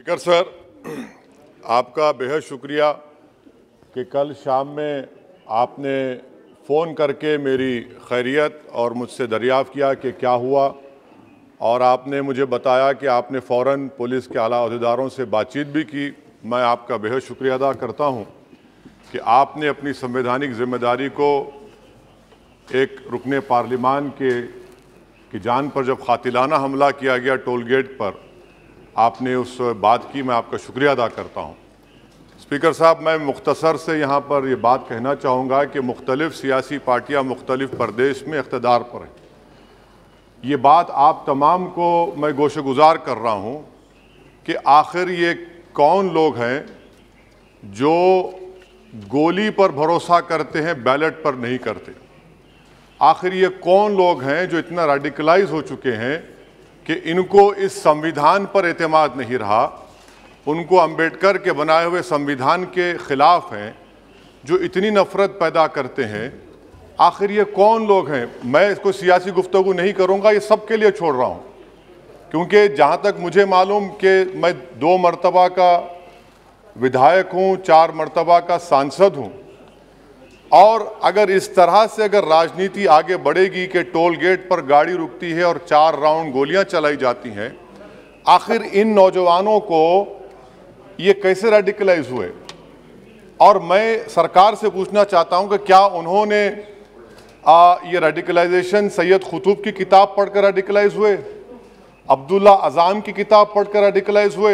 Speaker sir, आपका बेहद शुक्रिया कि कल शाम में आपने फ़ोन करके मेरी खैरियत और मुझसे दरियाफ़्त किया कि क्या हुआ, और आपने मुझे बताया कि आपने फ़ौरन पुलिस के आला अहदेदारों से बातचीत भी की। मैं आपका बेहद शुक्रिया अदा करता हूं कि आपने अपनी संवैधानिक जिम्मेदारी को एक रुकने पार्लिमान की जान पर जब कातिलाना हमला किया गया टोल गेट पर, आपने उस बात की, मैं आपका शुक्रिया अदा करता हूं। स्पीकर साहब, मैं मुख्तसर से यहाँ पर ये बात कहना चाहूँगा कि मुख्तलिफ़ सियासी पार्टियाँ मुख्तलिफ़ प्रदेश में इक़्तिदार पर हैं। ये बात आप तमाम को मैं गोशगुजार कर रहा हूँ कि आखिर ये कौन लोग हैं जो गोली पर भरोसा करते हैं, बैलेट पर नहीं करते। आखिर ये कौन लोग हैं जो इतना रेडिकलाइज हो चुके हैं कि इनको इस संविधान पर एतमाद नहीं रहा, उनको अंबेडकर के बनाए हुए संविधान के ख़िलाफ़ हैं, जो इतनी नफ़रत पैदा करते हैं। आखिर ये कौन लोग हैं? मैं इसको सियासी गुफ्तगू नहीं करूँगा, ये सबके लिए छोड़ रहा हूँ, क्योंकि जहाँ तक मुझे मालूम कि मैं 2 मरतबा का विधायक हूँ, 4 मरतबा का सांसद हूँ, और अगर इस तरह से अगर राजनीति आगे बढ़ेगी कि टोल गेट पर गाड़ी रुकती है और 4 राउंड गोलियां चलाई जाती हैं, आखिर इन नौजवानों को ये कैसे रेडिकलाइज हुए? और मैं सरकार से पूछना चाहता हूं कि क्या उन्होंने ये रेडिकलाइजेशन सैयद कुतुब की किताब पढ़कर रेडिकलाइज हुए, अब्दुल्ला अज़ाम की किताब पढ़कर रेडिकलाइज हुए,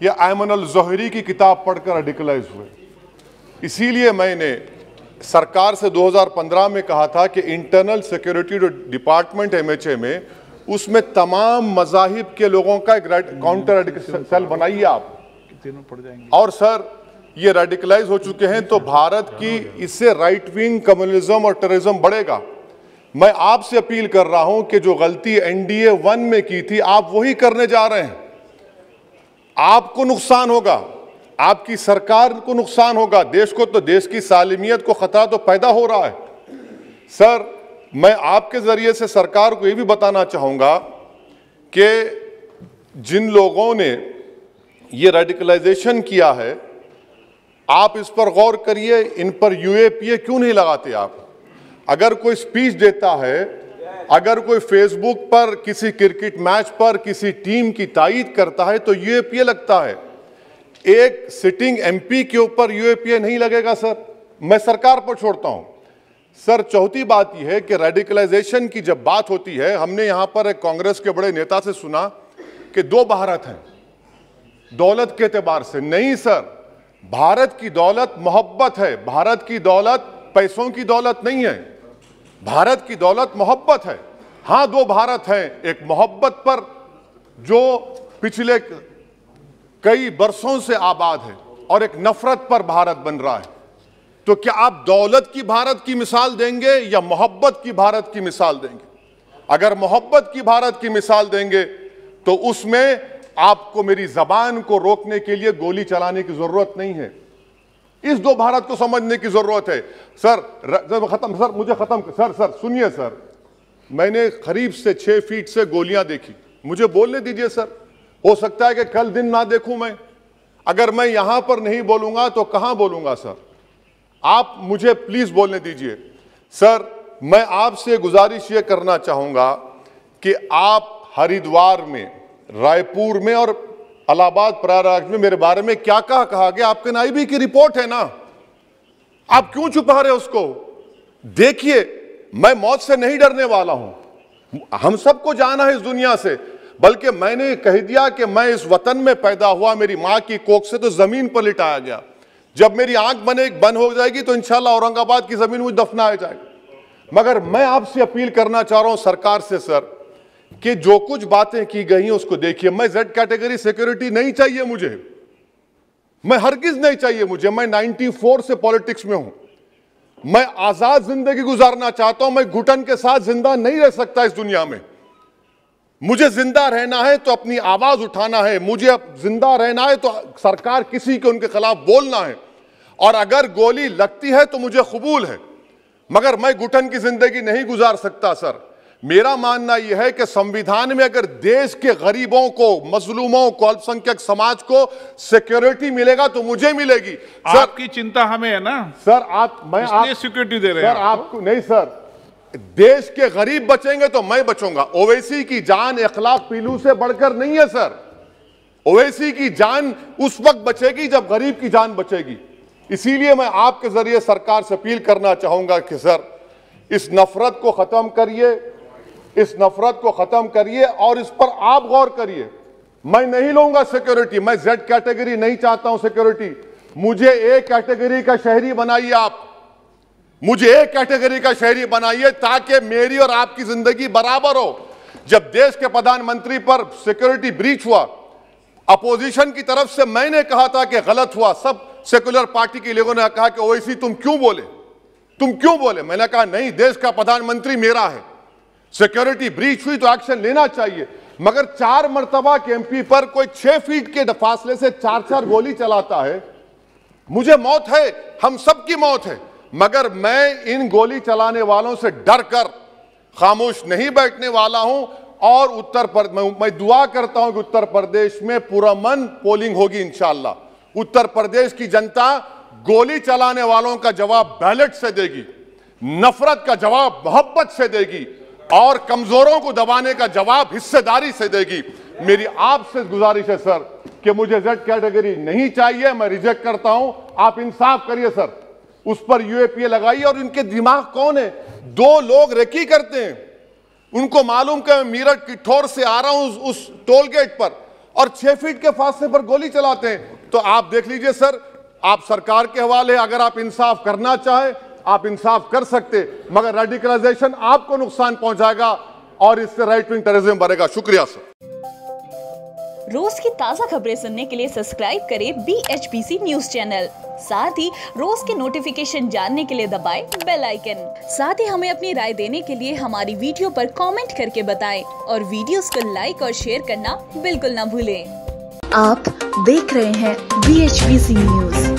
या अयमन अल ज़ोहरी की किताब पढ़कर रेडिकलाइज हुए? इसीलिए मैंने सरकार से 2015 में कहा था कि इंटरनल सिक्योरिटी डिपार्टमेंट MHA में, उसमें तमाम मज़ाहिब के लोगों का एक काउंटर रेडिकल सेल बनाइए आप। और सर, ये रेडिकलाइज हो चुके हैं तो भारत की इससे राइट विंग कम्युनिज्म और टेररिज्म बढ़ेगा। मैं आपसे अपील कर रहा हूं कि जो गलती NDA 1 में की थी, आप वही करने जा रहे हैं। आपको नुकसान होगा, आपकी सरकार को नुकसान होगा, देश को तो, देश की सालिमियत को खतरा तो पैदा हो रहा है। सर, मैं आपके जरिए से सरकार को यह भी बताना चाहूंगा कि जिन लोगों ने ये रेडिकलाइजेशन किया है, आप इस पर गौर करिए, इन पर UAPA क्यों नहीं लगाते आप? अगर कोई स्पीच देता है, अगर कोई फेसबुक पर किसी क्रिकेट मैच पर किसी टीम की तायीद करता है तो UAPA लगता है। एक सिटिंग MP के ऊपर UAPA नहीं लगेगा सर। मैं सरकार पर छोड़ता हूं। सर, चौथी बात यह है कि रेडिकलाइजेशन की जब बात होती है, हमने यहां पर एक कांग्रेस के बड़े नेता से सुना कि 2 भारत हैं दौलत के एतबार से। नहीं सर, भारत की दौलत मोहब्बत है। भारत की दौलत पैसों की दौलत नहीं है, भारत की दौलत मोहब्बत है। हां, 2 भारत हैं, एक मोहब्बत पर जो पिछले कई बरसों से आबाद है, और एक नफरत पर भारत बन रहा है। तो क्या आप दौलत की भारत की मिसाल देंगे या मोहब्बत की भारत की मिसाल देंगे? अगर मोहब्बत की भारत की मिसाल देंगे तो उसमें आपको मेरी जबान को रोकने के लिए गोली चलाने की जरूरत नहीं है। इस 2 भारत को समझने की जरूरत है। सर, खत्म सर, मुझे खत्म सर सुनिए सर, मैंने करीब से 6 फीट से गोलियां देखी, मुझे बोलने दीजिए सर। हो सकता है कि कल दिन ना देखूं मैं। अगर मैं यहां पर नहीं बोलूंगा तो कहां बोलूंगा सर? आप मुझे प्लीज बोलने दीजिए। सर, मैं आपसे गुजारिश ये करना चाहूंगा कि आप हरिद्वार में, रायपुर में और इलाहाबाद प्रयागराज में मेरे बारे में क्या कहा गया, आपके नायबी की रिपोर्ट है ना, आप क्यों छुपा रहे उसको? देखिए, मैं मौत से नहीं डरने वाला हूं, हम सबको जाना है इस दुनिया से, बल्कि मैंने कह दिया कि मैं इस वतन में पैदा हुआ, मेरी मां की कोख से तो जमीन पर लिटाया गया। जब मेरी आंख बंद हो जाएगी तो इंशाल्लाह औरंगाबाद की जमीन मुझे दफनाया जाएगा। मगर मैं आपसे अपील करना चाह रहा हूं सरकार से सर, कि जो कुछ बातें की गई हैं उसको देखिए। मैं Z कैटेगरी सिक्योरिटी नहीं चाहिए मुझे, मैं हरगिज नहीं चाहिए मुझे। मैं 94 से पॉलिटिक्स में हूं, मैं आजाद जिंदगी गुजारना चाहता हूं। मैं घुटन के साथ जिंदा नहीं रह सकता इस दुनिया में। मुझे जिंदा रहना है तो अपनी आवाज उठाना है, मुझे जिंदा रहना है तो सरकार किसी के उनके खिलाफ बोलना है, और अगर गोली लगती है तो मुझे कबूल है, मगर मैं घुटन की जिंदगी नहीं गुजार सकता सर। मेरा मानना यह है कि संविधान में अगर देश के गरीबों को, मजलूमों को, अल्पसंख्यक समाज को सिक्योरिटी मिलेगा तो मुझे मिलेगी। सर, आपकी चिंता हमें है ना सर, मैं इसलिए सिक्योरिटी दे रहे हैं सर आपको नहीं सर, देश के गरीब बचेंगे तो मैं बचूंगा। ओवैसी की जान इखलाक पीलू से बढ़कर नहीं है सर। ओवैसी की जान उस वक्त बचेगी जब गरीब की जान बचेगी। इसीलिए मैं आपके जरिए सरकार से अपील करना चाहूंगा कि सर, इस नफरत को खत्म करिए, इस नफरत को खत्म करिए और इस पर आप गौर करिए। मैं नहीं लूंगा सिक्योरिटी, मैं जेड कैटेगरी नहीं चाहता हूं सिक्योरिटी। मुझे ए कैटेगरी का शहरी बनाइए आप, मुझे ए कैटेगरी का शहरी बनाइए ताकि मेरी और आपकी जिंदगी बराबर हो। जब देश के प्रधानमंत्री पर सिक्योरिटी ब्रीच हुआ, अपोजिशन की तरफ से मैंने कहा था कि गलत हुआ। सब सेकुलर पार्टी के लोगों ने कहा कि ओवैसी तुम क्यों बोले, तुम क्यों बोले। मैंने कहा नहीं, देश का प्रधानमंत्री मेरा है, सिक्योरिटी ब्रीच हुई तो एक्शन लेना चाहिए। मगर 4 मर्तबा के एमपी पर कोई 6 फीट के फासले से 4-4 गोली चलाता है। मुझे मौत है, हम सब की मौत है, मगर मैं इन गोली चलाने वालों से डर कर खामोश नहीं बैठने वाला हूं। और मैं दुआ करता हूं कि उत्तर प्रदेश में पुरअमन पोलिंग होगी इंशाअल्लाह। उत्तर प्रदेश की जनता गोली चलाने वालों का जवाब बैलेट से देगी, नफरत का जवाब मोहब्बत से देगी और कमजोरों को दबाने का जवाब हिस्सेदारी से देगी। मेरी आपसे गुजारिश है सर कि मुझे जेड कैटेगरी नहीं चाहिए, मैं रिजेक्ट करता हूं। आप इंसाफ करिए सर, उस पर यूएपीए लगाइए। और इनके दिमाग कौन है? 2 लोग रेकी करते हैं, उनको मालूम कि मैं मीरठ की ठोर से आ रहा हूं उस टोल गेट पर, और 6 फीट के फासले पर गोली चलाते हैं। तो आप देख लीजिए सर, आप सरकार के हवाले, अगर आप इंसाफ करना चाहें आप इंसाफ कर सकते, मगर रेडिकलाइजेशन आपको नुकसान पहुंचाएगा और इससे राइट विंग टेररिज्म बढ़ेगा। शुक्रिया सर। रोज की ताज़ा खबरें सुनने के लिए सब्सक्राइब करें BHPC न्यूज चैनल। साथ ही रोज के नोटिफिकेशन जानने के लिए दबाएं बेल आइकन। साथ ही हमें अपनी राय देने के लिए हमारी वीडियो पर कमेंट करके बताएं और वीडियोस को लाइक और शेयर करना बिल्कुल ना भूलें। आप देख रहे हैं BHPC न्यूज।